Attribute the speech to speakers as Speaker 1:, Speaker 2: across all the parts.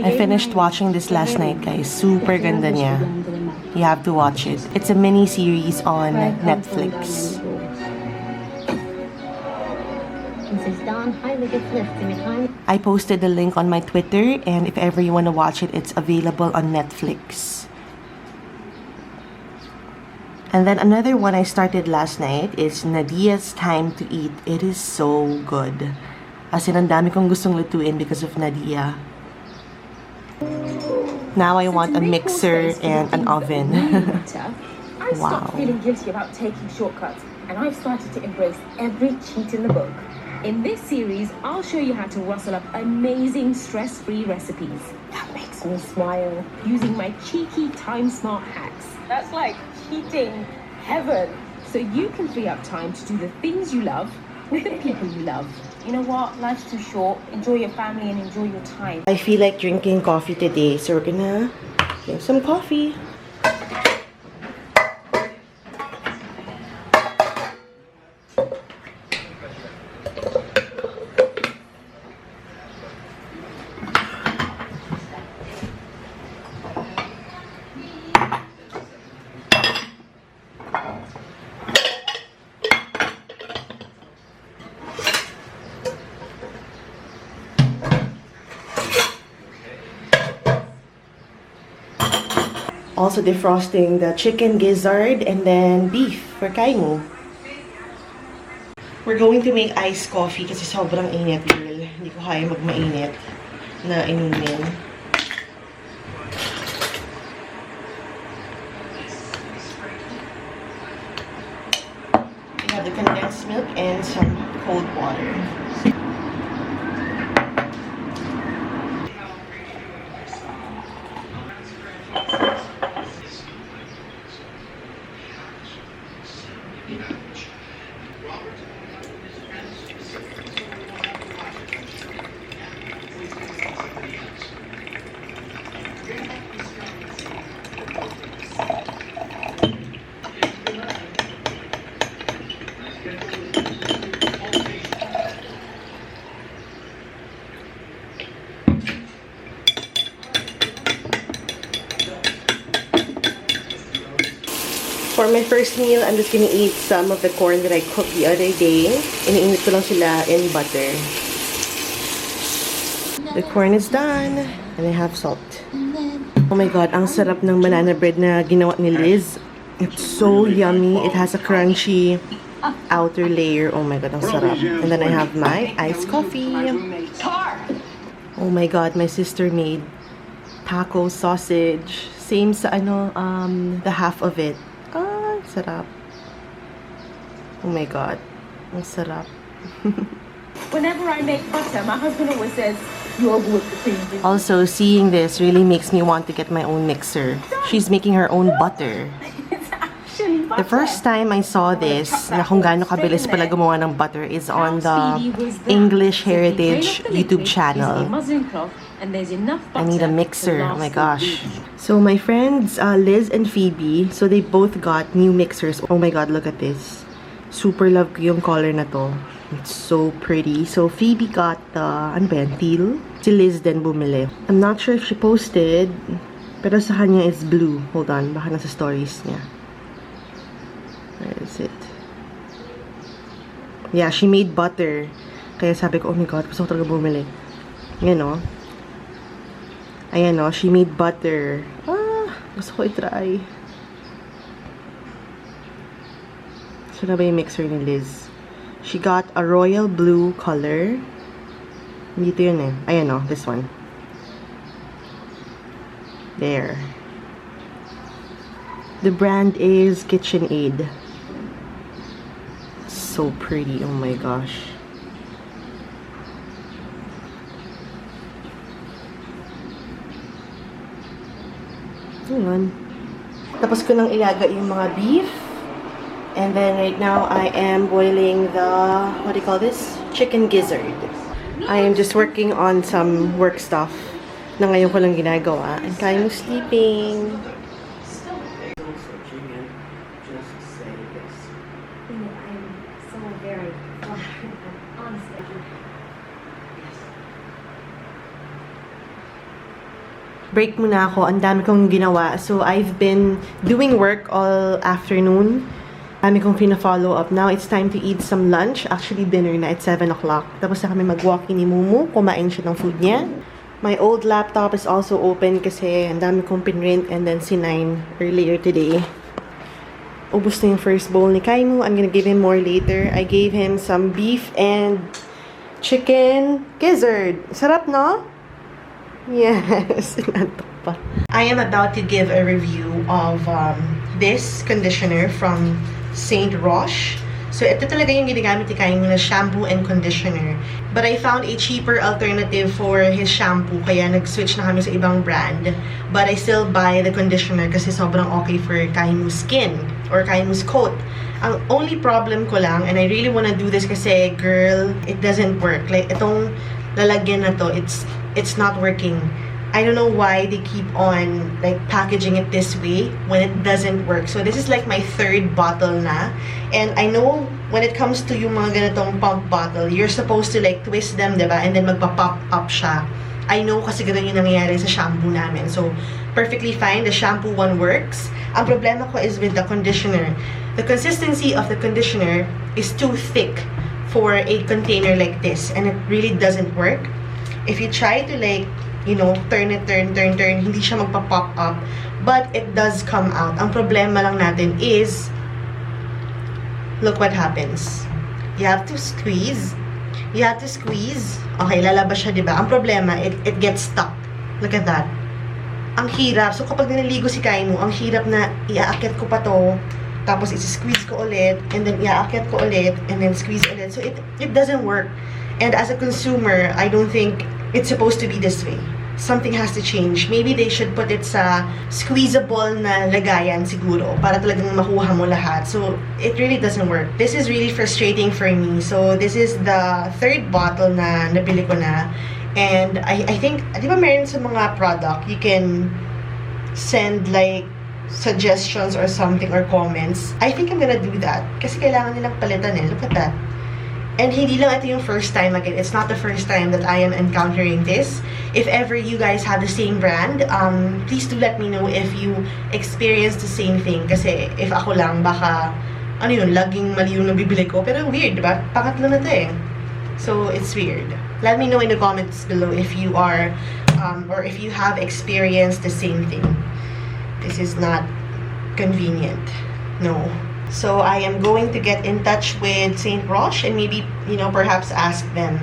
Speaker 1: I finished watching this last night, guys. Super ganda niya. You have to watch it. It's a mini series on Netflix. I posted the link on my Twitter, and if ever you want to watch it, it's available on Netflix. And then another one I started last night is NADIYA'S Time to Eat. It is so good. As in, ang dami kong gustong lutuin because of NADIYA. Now I want a mixer and an oven.
Speaker 2: I stopped feeling guilty about taking shortcuts, and I've started to embrace every cheat in the book. In this series, I'll show you how to rustle up amazing stress-free recipes. That makes me smile. Using my cheeky time-smart hacks. That's like cheating heaven. So you can free up time to do the things you love with the people you love. You know what? Life's too short. Enjoy your family and enjoy your time.
Speaker 1: I feel like drinking coffee today, so we're gonna drink some coffee. Also defrosting the chicken gizzard and then beef for kainu. We're going to make iced coffee kasi sobrang init, girl. Hindi ko kaya magmainit na inumin. We have the condensed milk and some cold water. For my first meal, I'm just gonna eat some of the corn that I cooked the other day. Iniinit ko lang sila in butter. The corn is done. And I have salt. Oh my god, ang sarap ng banana bread na ginawa ni Liz. It's so yummy. It has a crunchy outer layer. Oh my god, ang sarap. And then I have my iced coffee. Oh my god, my sister made taco sausage. Same sa the half of it. Ah, sarap. Oh my god, ang sarap.
Speaker 2: Whenever I make butter, my husband always says, "You're whipped cream."
Speaker 1: Also, seeing this really makes me want to get my own mixer. She's making her own butter.
Speaker 2: It's actually butter.
Speaker 1: The first time I saw this, na kung gaano kabilis pala gumawa ng butter, is on the English Heritage YouTube channel. I need a mixer. Oh my gosh. So my friends, Liz and Phoebe, so they both got new mixers. Oh my god, look at this. Super love ko yung color na to. It's so pretty. So Phoebe got the, ano ba yan, teal? Si Liz din bumili. I'm not sure if she posted, pero sa kanya it's blue. Hold on, baka nasa stories niya. Where is it? Yeah, she made butter. Kaya sabi ko, oh my god, gusto ko talaga bumili. Yan o. Ayan o, she made butter. Ah, gusto ko i-try. So na ba yung mixer ni Liz? She got a royal blue color. Dito yun eh. Ayan o, this one. There. The brand is KitchenAid. So pretty, oh my gosh. Ayan. Tapos ko nang ilaga yung mga beef. And then right now I am boiling the, what do you call this? Chicken gizzard. I am just working on some work stuff na ngayon ko lang ginagawa. And Kaimo's sleeping. Break muna ako. Ang dami kong ginawa. So, I've been doing work all afternoon. Dami kong pina-follow up. Now, it's time to eat some lunch. Actually, dinner na at 7 o'clock. Tapos na kami mag-walk-in ni Mumu. Kumain siya ng food niya. My old laptop is also open kasi ang dami kong pinrint and then sinign earlier today. Ubus na yung first bowl ni Kaimu. I'm gonna give him more later. I gave him some beef and chicken gizzard. Sarap, no? Yes, pa. I am about to give a review of this conditioner from Saint Roche. So, ito talaga yung ginagamit ni Kaimu na shampoo and conditioner. But I found a cheaper alternative for his shampoo, kaya nag-switch na kami sa ibang brand. But I still buy the conditioner kasi sobrang okay for Kaimu's skin or Kaimu's coat. Ang only problem ko lang, and I really wanna do this kasi, girl, it doesn't work. Like, itong lalagyan na to, it's not working. I don't know why they keep on like packaging it this way when it doesn't work. So this is like my third bottle na. And I know when it comes to yung mga ganitong pump bottle, you're supposed to like twist them, diba? And then magpa-pop up siya. I know kasi ganun yung nangyayari sa shampoo namin. So perfectly fine. The shampoo one works. Ang problema ko is with the conditioner. The consistency of the conditioner is too thick for a container like this. And it really doesn't work. If you try to like, you know, turn, hindi siya magpa-pop up. But it does come out. Ang problema lang natin is, look what happens. You have to squeeze. You have to squeeze. Okay, lalabas siya, diba? Ang problema, it gets stuck. Look at that. Ang hirap. So, kapag nililigo si Kaimu, ang hirap na iaakyat ko pa to, tapos isi-squeeze ko ulit, and then iaakyat ko ulit, and then squeeze ulit. So, it doesn't work. And as a consumer, I don't think it's supposed to be this way. Something has to change. Maybe they should put it sa squeezable na lagayan siguro para talagang makuha mo lahat. So, it really doesn't work. This is really frustrating for me. So, this is the third bottle na nabili ko na. And I think, di ba meron sa mga product, you can send like suggestions or something or comments. I think I'm gonna do that. Kasi kailangan nilang palitan eh. Look at that. And hindi lang ito yung first time again. It's not the first time that I am encountering this. If ever you guys have the same brand, please do let me know if you experience the same thing. Kasi if ako lang, baka, ano yun, laging mali yung nabibili ko. Pero weird, diba? Pangatlo na to eh. So, it's weird. Let me know in the comments below if you are, or if you have experienced the same thing. This is not convenient. No. So I am going to get in touch with Saint Roche and maybe, you know, perhaps ask them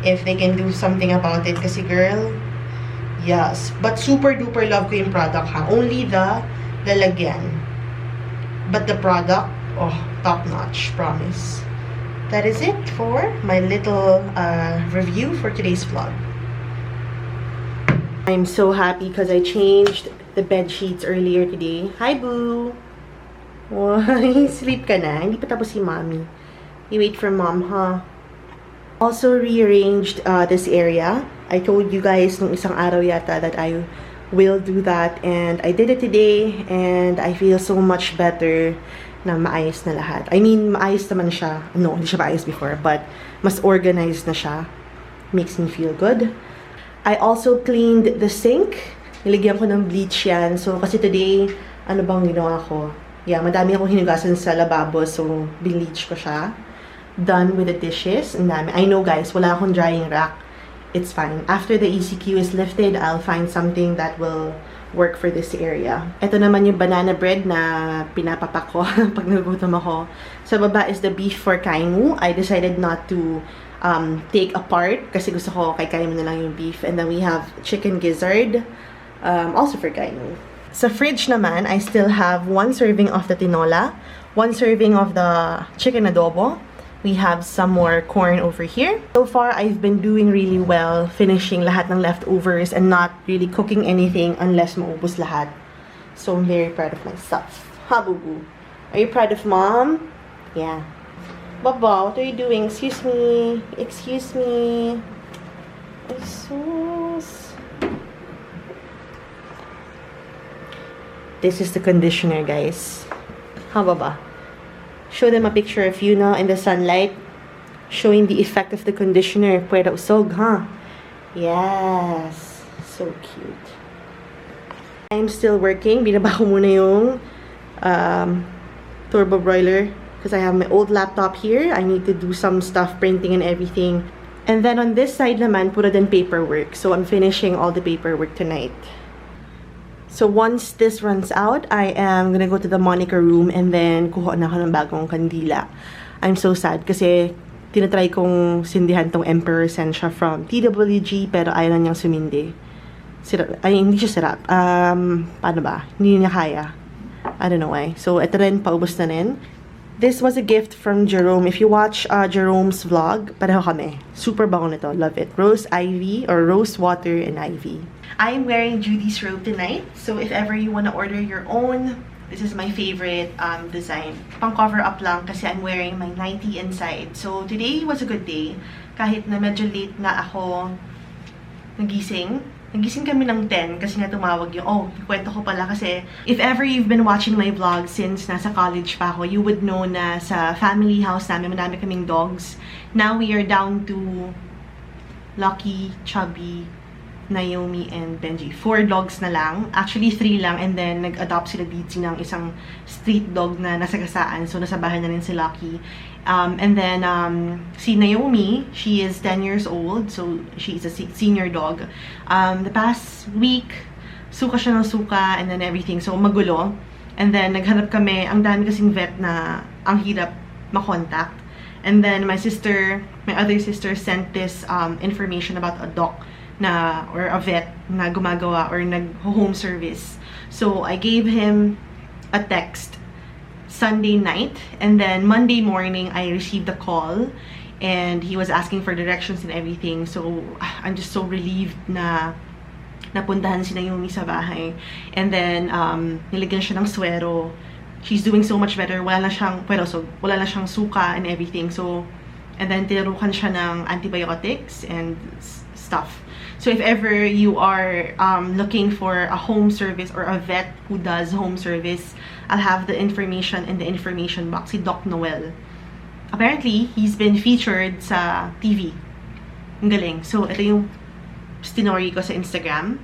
Speaker 1: if they can do something about it. Kasi girl, yes. But super duper love ko yung product ha. Only the lalagyan. But the product, oh, top notch, promise. That is it for my little review for today's vlog. I'm so happy because I changed the bed sheets earlier today. Hi, boo! Why? Sleep ka na? Hindi pa tapos si mommy. You wait for mom, huh? Also rearranged this area. I told you guys nung isang araw yata that I will do that. And I did it today. And I feel so much better na maayos na lahat. I mean, maayos naman siya. No, hindi siya maayos before. But mas organized na siya. Makes me feel good. I also cleaned the sink. Niligyan ko ng bleach yan. So, kasi today, ano bang ginawa ko? Yeah, madami akong hinugasan sa lababo, so bleach ko siya. Done with the dishes. Ang dami. I know guys, wala akong drying rack. It's fine. After the ECQ is lifted, I'll find something that will work for this area. Ito naman yung banana bread na pinapapak ko pag nagugutom ako. Sa baba is the beef for Kainu. I decided not to take apart kasi gusto ko kay Kainu na lang yung beef. And then we have chicken gizzard, also for Kainu. Sa fridge naman, I still have 1 serving of the tinola, 1 serving of the chicken adobo. We have some more corn over here. So far, I've been doing really well finishing lahat ng leftovers and not really cooking anything unless maubos lahat. So I'm very proud of myself. Ha, boo-boo? Are you proud of mom? Yeah. Baba, what are you doing? Excuse me. Excuse me. Jesus. This is the conditioner, guys. How ba? Show them a picture of you now in the sunlight. Showing the effect of the conditioner. Pwede usog, huh? Yes. So cute. I'm still working. Binaba ko muna yung turbo broiler. Because I have my old laptop here. I need to do some stuff, printing and everything. And then on this side naman, puro din paperwork. So I'm finishing all the paperwork tonight. So once this runs out, I am gonna go to the Monica room and then kuha na ako ng bagong kandila. I'm so sad kasi tinatry kong sindihan tong Emperor Sentia from TWG pero ayaw na niyang sumindi. Ay, hindi siya sirap. Paano ba? Hindi niya kaya. I don't know why. So ito rin, paubos na rin. This was a gift from Jerome. If you watch Jerome's vlog, pareho kami. Super bango nito. Love it. Rose ivy or rose water and ivy. I'm wearing Judy's robe tonight. So if ever you want to order your own, this is my favorite design. Pang cover up lang kasi I'm wearing my nightie inside. So today was a good day. Kahit na medyo late na ako nagising. Nagising kami ng 10 kasi nga tumawag yung, oh, kwento ko pala kasi if ever you've been watching my vlog since nasa college pa ako, you would know na sa family house namin, madami kaming dogs. Now we are down to Lucky, Chubby, Naomi, and Benji. 4 dogs na lang. Actually, 3 lang. And then, nag-adopt sila dito ng isang street dog na nasagasaan. So, nasa bahay na rin si Lucky. And then, si Naomi, she is 10 years old. So, she is a senior dog. The past week, suka siya ng suka and then everything. So, magulo. And then, naghanap kami. Ang dami kasing vet na ang hirap makontakt. And then, my other sister sent this information about a doc na, or a vet na gumagawa or nag-home service. So, I gave him a text Sunday night, and then Monday morning, I received a call, and he was asking for directions and everything. So, I'm just so relieved na napuntahan si Naomi sa bahay. And then, nilagyan siya ng swero. She's doing so much better. Wala na siyang, wala na siyang suka and everything. So, and then, tinurukan siya ng antibiotics and stuff. So if ever you are looking for a home service or a vet who does home service, I'll have the information in the information box. Si Doc Noel. apparently, he's been featured sa TV. Ang galing. So, ito yung story ko sa Instagram.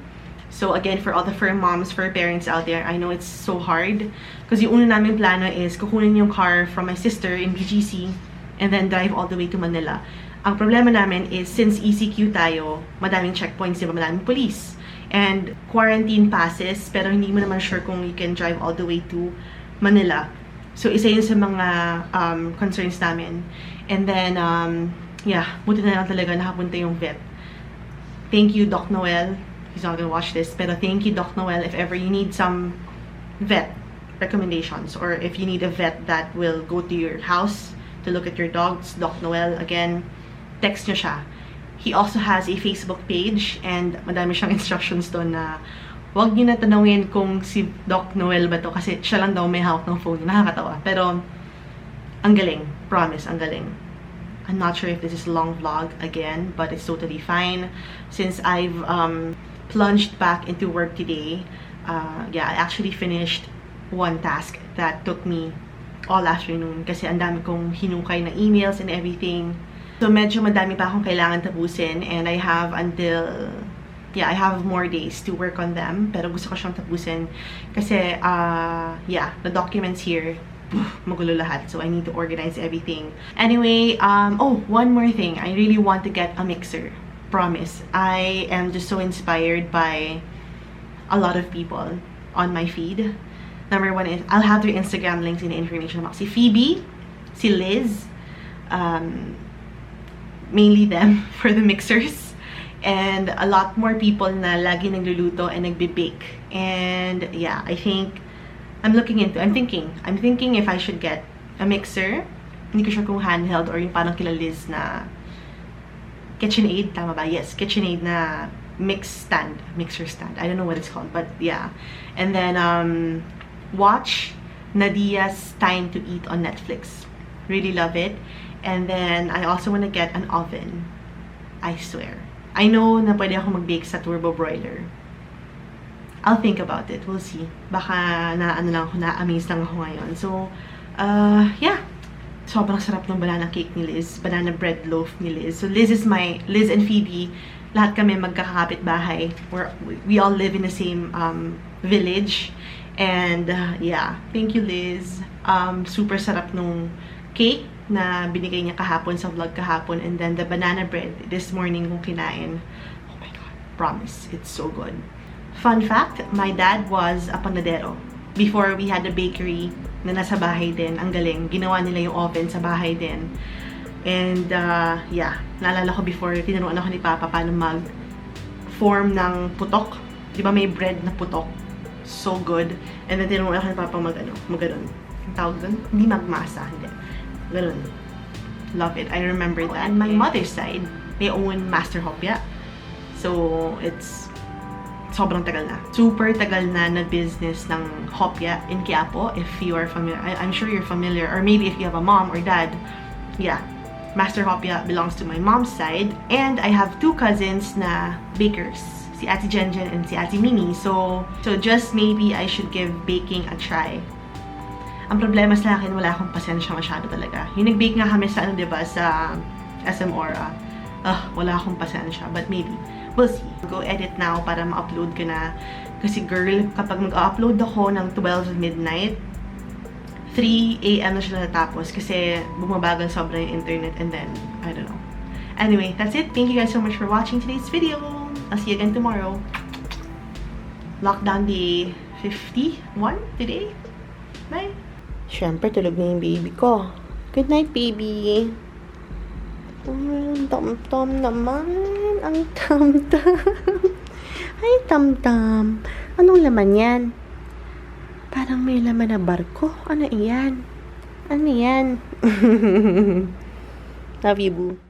Speaker 1: So, again, for all the fur moms, fur parents out there, I know it's so hard. Because yung una namin plano is kukunin yung car from my sister in BGC and then drive all the way to Manila. Ang problema namin is, since ECQ tayo, madaming checkpoints, diba? Madaming police. And quarantine passes, pero hindi mo naman sure kung you can drive all the way to Manila. So, isa yun sa mga concerns namin. And then, yeah, buti na lang talaga nakapunta yung vet. Thank you, Doc Noel. He's not gonna watch this, pero thank you, Doc Noel, if ever you need some vet recommendations or if you need a vet that will go to your house to look at your dogs, Doc Noel, again, text nyo siya. He also has a Facebook page and madami siyang instructions doon na wag niyo na tanungin kung si Doc Noel ba to kasi siya lang daw may hawak ng phone. Nakakatawa. Pero, ang galing. Promise, ang galing. I'm not sure if this is a long vlog again, but it's totally fine. Since I've plunged back into work today, yeah, I actually finished one task that took me all afternoon kasi ang dami kong hinukay na emails and everything. So, medyo madami pa akong kailangan tapusin and I have until... yeah, I have more days to work on them. Pero gusto ko siyang tapusin. Kasi, yeah, the documents here, magulo lahat. So, I need to organize everything. Anyway, oh, one more thing. I really want to get a mixer. Promise. I am just so inspired by a lot of people on my feed. Number one is, I'll have their Instagram links in the information box. Si Phoebe, si Liz, mainly them for the mixers. And a lot more people na lagi nagluluto and nagbe-bake. And yeah, I think I'm thinking if I should get a mixer. Hindi ko sure kung handheld or yung parang kila Liz na KitchenAid, tama ba? Yes, KitchenAid na mixer stand. I don't know what it's called, but yeah. And then watch NADIYA'S Time to Eat on Netflix. Really love it. And then I also want to get an oven. I swear. I know na pwede ako mag-bake sa turbo broiler. I'll think about it. We'll see. Baka na-amaze lang ako ngayon. So, yeah. Sobrang sarap ng banana cake ni Liz. Banana bread loaf ni Liz. So, Liz and Phoebe, lahat kami magkakapit bahay. We all live in the same village. And, yeah. Thank you, Liz. Super sarap nung cake na binigay niya kahapon sa vlog kahapon, and then the banana bread this morning kung kinain. Oh my god, promise, it's so good. Fun fact, my dad was a panadero before we had a bakery na nasa bahay din. Ang galing, ginawa nila yung oven sa bahay din. And yeah, naalala ko before, tinuruan ako ni Papa paano mag-form ng putok. Di ba may bread na putok? So good. And then tinuruan ako ni Papa mag-ganon. Ang tawag doon? Hindi magmasa, hindi. Ganun. Love it. I remember that. On my mother's side, they own Master Hopya. So, it's sobrang tagal na. Super tagal na business ng Hopya in Quiapo. If you are familiar, I'm sure you're familiar. Or maybe if you have a mom or dad. Yeah. Master Hopya belongs to my mom's side. And I have two cousins na bakers. Si Ate Jenjen and si Ate Mini. So just maybe I should give baking a try. Ang problema sa akin, wala akong pasensya masyado talaga. Yung nag-bake nga kami sa, diba, sa SM Aura. Wala akong pasensya. But maybe, we'll see. Go edit now para ma-upload ko na. Kasi girl, kapag mag-upload ako ng 12 midnight, 3 AM na siya natapos kasi bumabagal sobra yung internet and then, I don't know. Anyway, that's it. Thank you guys so much for watching today's video. I'll see you again tomorrow. Lockdown day 51 today. Bye! Siyempre, tulog na yung baby ko. Good night, baby. Ang tam-tam naman. Ang tam-tam. Ay, tam-tam. Anong laman yan? Parang may laman na barko. Ano iyan? Ano yan? Love you, boo.